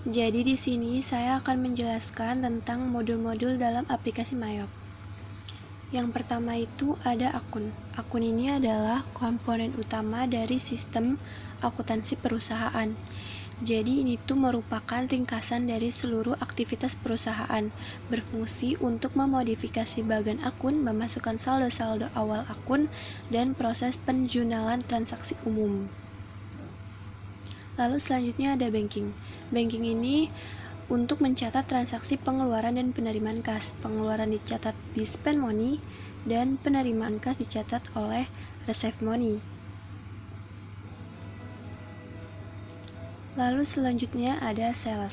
Jadi di sini saya akan menjelaskan tentang modul-modul dalam aplikasi Mayop. Yang pertama itu ada akun. Akun ini adalah komponen utama dari sistem akuntansi perusahaan. Jadi ini tuh merupakan ringkasan dari seluruh aktivitas perusahaan, berfungsi untuk memodifikasi bagian akun, memasukkan saldo-saldo awal akun, dan proses penjualan transaksi umum. Lalu selanjutnya ada banking. Banking ini untuk mencatat transaksi pengeluaran dan penerimaan kas. Pengeluaran dicatat di spend money dan penerimaan kas dicatat oleh receive money. Lalu selanjutnya ada sales.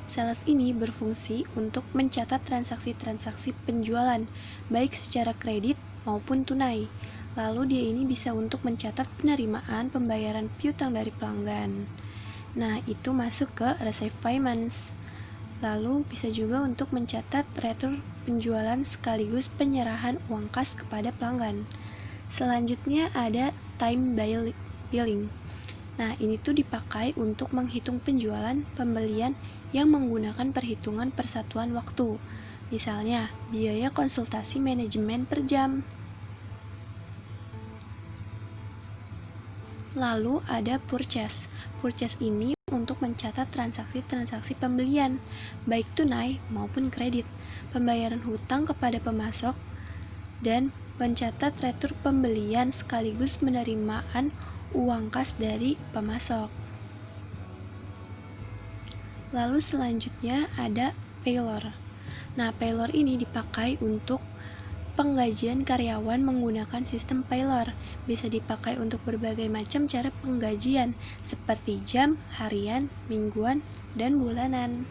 Sales ini berfungsi untuk mencatat transaksi-transaksi penjualan, baik secara kredit maupun tunai. Lalu dia ini bisa untuk mencatat penerimaan pembayaran piutang dari pelanggan. Nah, itu masuk ke receive payments. Lalu bisa juga untuk mencatat retur penjualan sekaligus penyerahan uang kas kepada pelanggan. Selanjutnya ada time billing. Nah, ini tuh dipakai untuk menghitung penjualan pembelian yang menggunakan perhitungan persatuan waktu. Misalnya, biaya konsultasi manajemen per jam. Lalu ada purchase. Purchase ini untuk mencatat transaksi-transaksi pembelian, baik tunai maupun kredit, pembayaran hutang kepada pemasok, dan mencatat retur pembelian sekaligus penerimaan uang kas dari pemasok. Lalu selanjutnya ada payroll. Nah, payroll ini dipakai untuk penggajian karyawan menggunakan sistem payroll. Bisa dipakai untuk berbagai macam cara penggajian seperti jam, harian, mingguan, dan bulanan.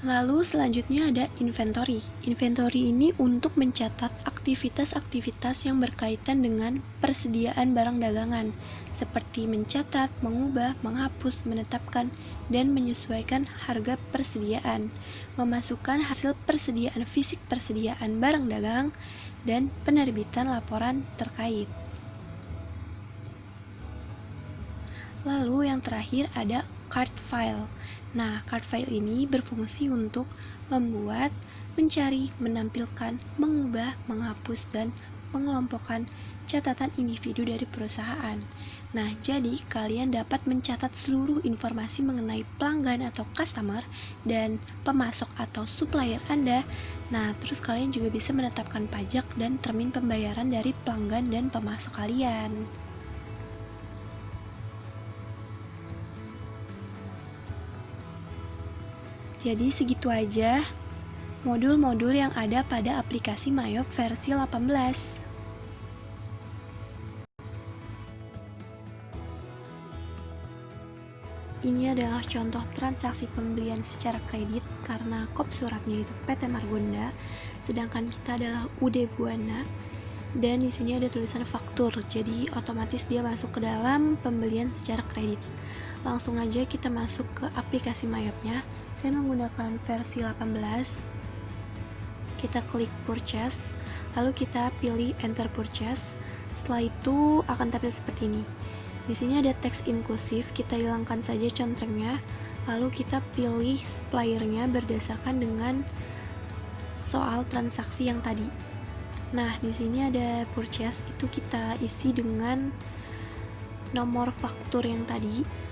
Lalu selanjutnya ada inventory. Inventory ini untuk mencatat aktivitas-aktivitas yang berkaitan dengan persediaan barang dagangan, seperti mencatat, mengubah, menghapus, menetapkan, dan menyesuaikan harga persediaan, memasukkan hasil persediaan fisik persediaan barang dagang, dan penerbitan laporan terkait. Lalu yang terakhir ada card file. Nah, card file ini berfungsi untuk membuat, mencari, menampilkan, mengubah, menghapus, dan mengelompokkan catatan individu dari perusahaan. Nah, jadi kalian dapat mencatat seluruh informasi mengenai pelanggan atau customer dan pemasok atau supplier Anda. Nah, terus kalian juga bisa menetapkan pajak dan termin pembayaran dari pelanggan dan pemasok kalian. Jadi segitu aja modul-modul yang ada pada aplikasi Mayop versi 18. Ini adalah contoh transaksi pembelian secara kredit karena kop suratnya itu PT Margonda, sedangkan kita adalah UD Buana. Dan di sini ada tulisan faktur, jadi otomatis dia masuk ke dalam pembelian secara kredit. Langsung aja kita masuk ke aplikasi Mayopnya. Saya menggunakan versi 18. Kita klik purchase, lalu kita pilih enter purchase. Setelah itu akan tampil seperti ini. Di sini ada teks inklusif, kita hilangkan saja contrengnya, lalu kita pilih suppliernya berdasarkan dengan soal transaksi yang tadi. Nah, di sini ada purchase, itu kita isi dengan nomor faktur yang tadi.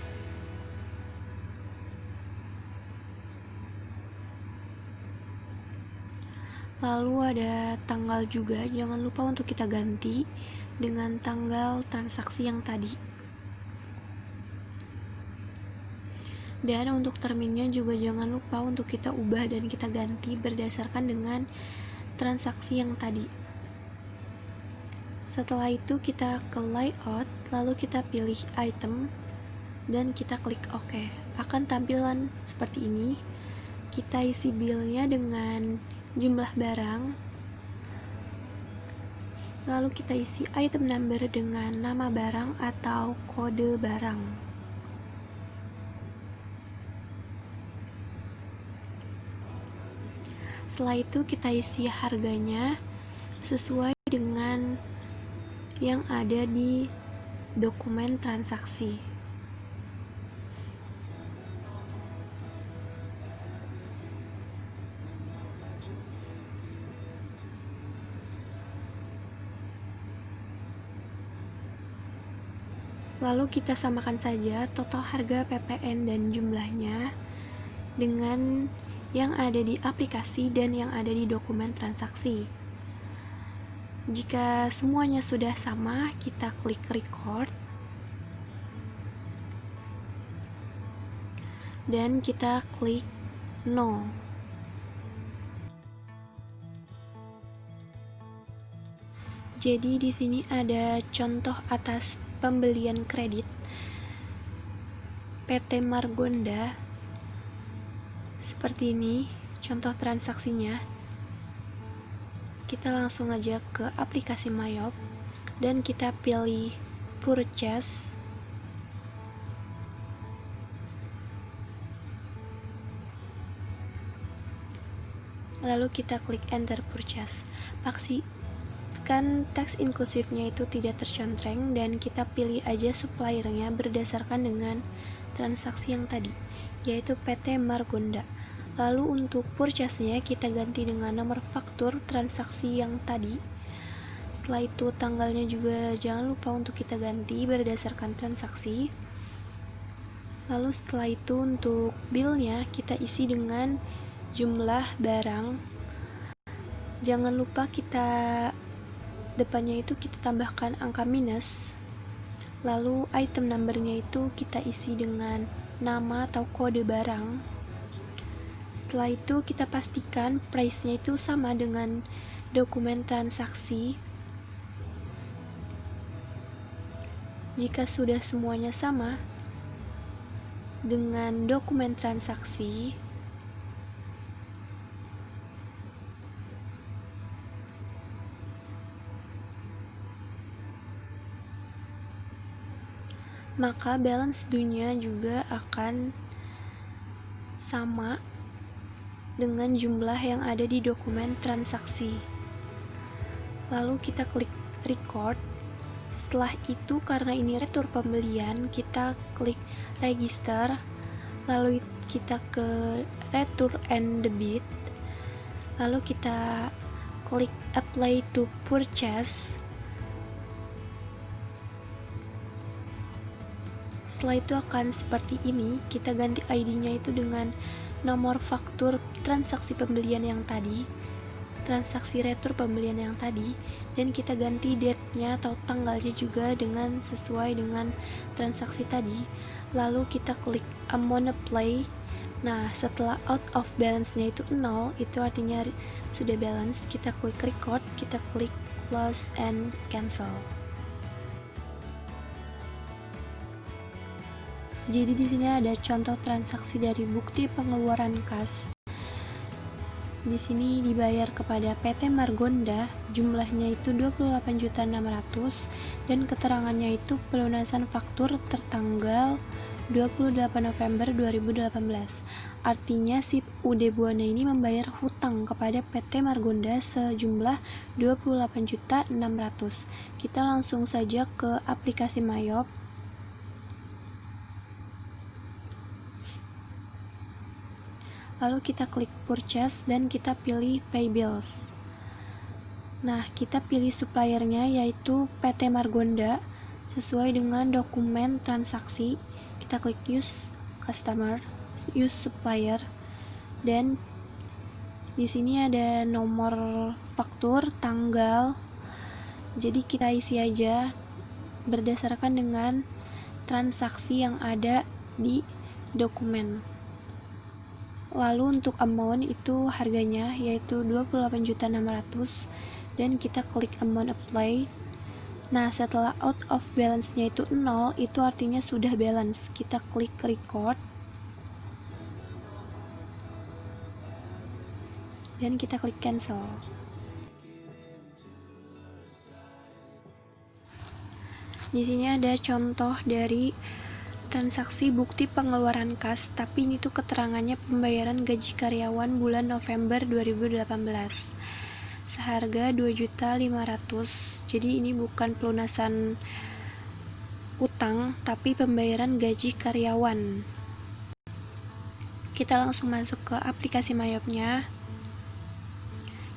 Lalu ada tanggal juga, jangan lupa untuk kita ganti dengan tanggal transaksi yang tadi. Dan untuk terminnya juga jangan lupa untuk kita ubah dan kita ganti berdasarkan dengan transaksi yang tadi. Setelah itu kita ke layout, lalu kita pilih item dan kita klik OK. Akan tampilan seperti ini. Kita isi bill-nya dengan jumlah barang, lalu kita isi item number dengan nama barang atau kode barang. Setelah itu kita isi harganya sesuai dengan yang ada di dokumen transaksi. Lalu kita samakan saja total harga PPN dan jumlahnya dengan yang ada di aplikasi dan yang ada di dokumen transaksi. Jika semuanya sudah sama, kita klik record dan kita klik no. Jadi di sini ada contoh atas pembelian kredit PT Margonda. Seperti ini contoh transaksinya. Kita langsung aja ke aplikasi Mayop dan kita pilih purchase. Lalu kita klik enter purchase. Pastikan teks inklusifnya itu tidak tercontreng dan kita pilih aja suppliernya berdasarkan dengan transaksi yang tadi, yaitu PT Margonda. Lalu untuk purchase-nya kita ganti dengan nomor faktur transaksi yang tadi. Setelah itu tanggalnya juga jangan lupa untuk kita ganti berdasarkan transaksi. Lalu setelah itu untuk bill-nya kita isi dengan jumlah barang. Jangan lupa kita depannya itu kita tambahkan angka minus. Lalu item number-nya itu kita isi dengan nama atau kode barang. Setelah itu kita pastikan price-nya itu sama dengan dokumen transaksi. Jika sudah semuanya sama dengan dokumen transaksi, maka balance due-nya juga akan sama dengan jumlah yang ada di dokumen transaksi. Lalu kita klik record. Setelah itu karena ini retur pembelian, kita klik register. Lalu kita ke return and debit. Lalu kita klik apply to purchase. Setelah itu akan seperti ini. Kita ganti ID-nya itu dengan nomor faktur transaksi pembelian yang tadi, transaksi retur pembelian yang tadi, dan kita ganti date-nya atau tanggalnya juga dengan sesuai dengan transaksi tadi. Lalu kita klik amount apply. Nah, setelah out of balance-nya itu 0, itu artinya sudah balance. Kita klik record, kita klik close and cancel. Jadi di sini ada contoh transaksi dari bukti pengeluaran kas. Di sini dibayar kepada PT Margonda, jumlahnya itu 28.600.000 dan keterangannya itu pelunasan faktur tertanggal 28 November 2018. Artinya si UD Buana ini membayar hutang kepada PT Margonda sejumlah 28.600.000. Kita langsung saja ke aplikasi Mayop. Lalu kita klik purchase dan kita pilih pay bills. Nah, kita pilih suppliernya yaitu PT Margonda sesuai dengan dokumen transaksi. Kita klik use customer, use supplier, dan di sini ada nomor faktur, tanggal. Jadi kita isi aja berdasarkan dengan transaksi yang ada di dokumen. Lalu untuk amount itu harganya yaitu 28.600.000 dan kita klik amount apply. Nah, setelah out of balance-nya itu 0, itu artinya sudah balance. Kita klik record dan kita klik cancel. Di sini ada contoh dari transaksi bukti pengeluaran kas, tapi ini tuh keterangannya pembayaran gaji karyawan bulan November 2018 seharga 2.500.000. Jadi ini bukan pelunasan utang, tapi pembayaran gaji karyawan. Kita langsung masuk ke aplikasi Mayopnya.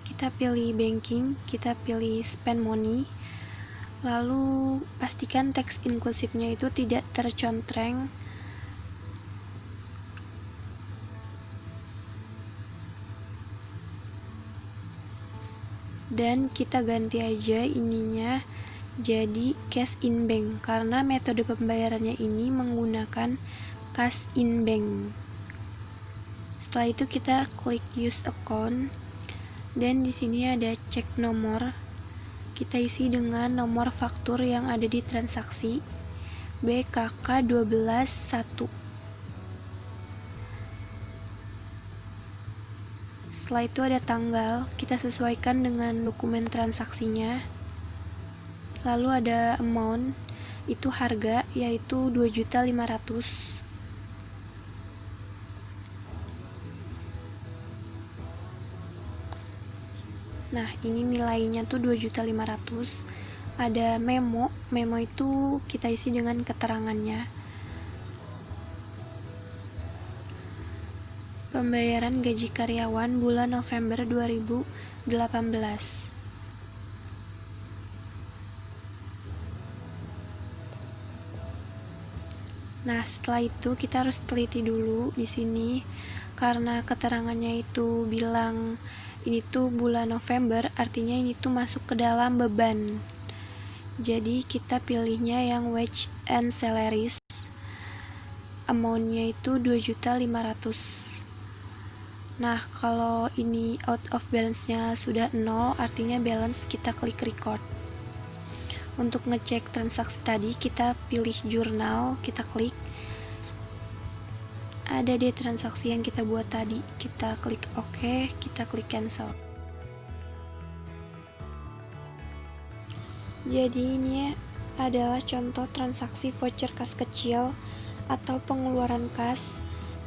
Kita pilih banking, kita pilih spend money. Lalu pastikan teks inklusifnya itu tidak tercontreng. Dan kita ganti aja ininya jadi cash in bank karena metode pembayarannya ini menggunakan cash in bank. Setelah itu kita klik use account dan di sini ada cek nomor. Kita isi dengan nomor faktur yang ada di transaksi BKK121. Setelah itu ada tanggal, kita sesuaikan dengan dokumen transaksinya. Lalu ada amount, itu harga, yaitu 2.500.000. Nah, ini nilainya tuh 2.500.000. Ada memo itu kita isi dengan keterangannya. Pembayaran gaji karyawan bulan November 2018. Nah, setelah itu kita harus teliti dulu di sini karena keterangannya itu bilang ini tuh bulan November, artinya ini tuh masuk ke dalam beban. Jadi kita pilihnya yang wage and salaries. Amount-nya itu 2.500.000. Nah, kalau ini out of balance-nya sudah 0, artinya balance, kita klik record. Untuk ngecek transaksi tadi, kita pilih jurnal, kita klik. Ada deh transaksi yang kita buat tadi. Kita klik OK, kita klik cancel. Jadi ini adalah contoh transaksi voucher kas kecil atau pengeluaran kas,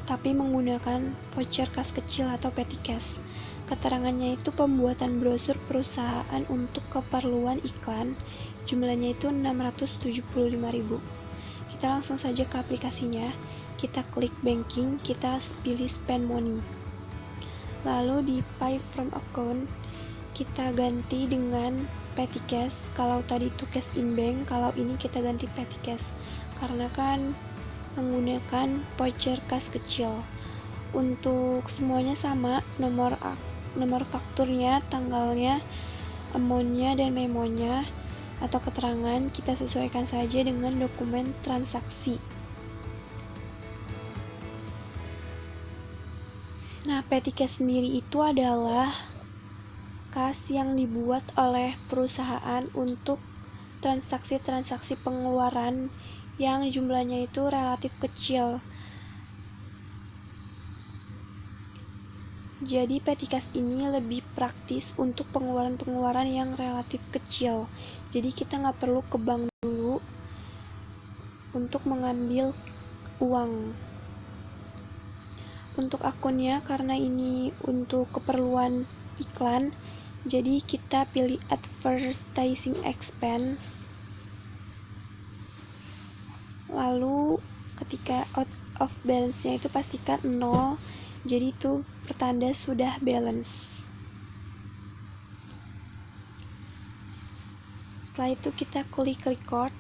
tapi menggunakan voucher kas kecil atau petty cash. Keterangannya itu pembuatan brosur perusahaan untuk keperluan iklan, jumlahnya itu 675.000. Kita langsung saja ke aplikasinya, kita klik banking, kita pilih spend money. Lalu di pay from account, kita ganti dengan petty cash. Kalau tadi itu cash in bank, kalau ini kita ganti petty cash karena kan menggunakan voucher kas kecil. Untuk semuanya sama, nomor fakturnya, tanggalnya, amount-nya, dan memonya atau keterangan kita sesuaikan saja dengan dokumen transaksi. Nah, petty cash sendiri itu adalah kas yang dibuat oleh perusahaan untuk transaksi-transaksi pengeluaran yang jumlahnya itu relatif kecil. Jadi petty cash ini lebih praktis untuk pengeluaran-pengeluaran yang relatif kecil. Jadi kita nggak perlu ke bank dulu untuk mengambil uang. Untuk akunnya, karena ini untuk keperluan iklan, jadi kita pilih advertising expense. Lalu ketika out of balance-nya itu pastikan 0, jadi itu pertanda sudah balance. Setelah itu kita klik record.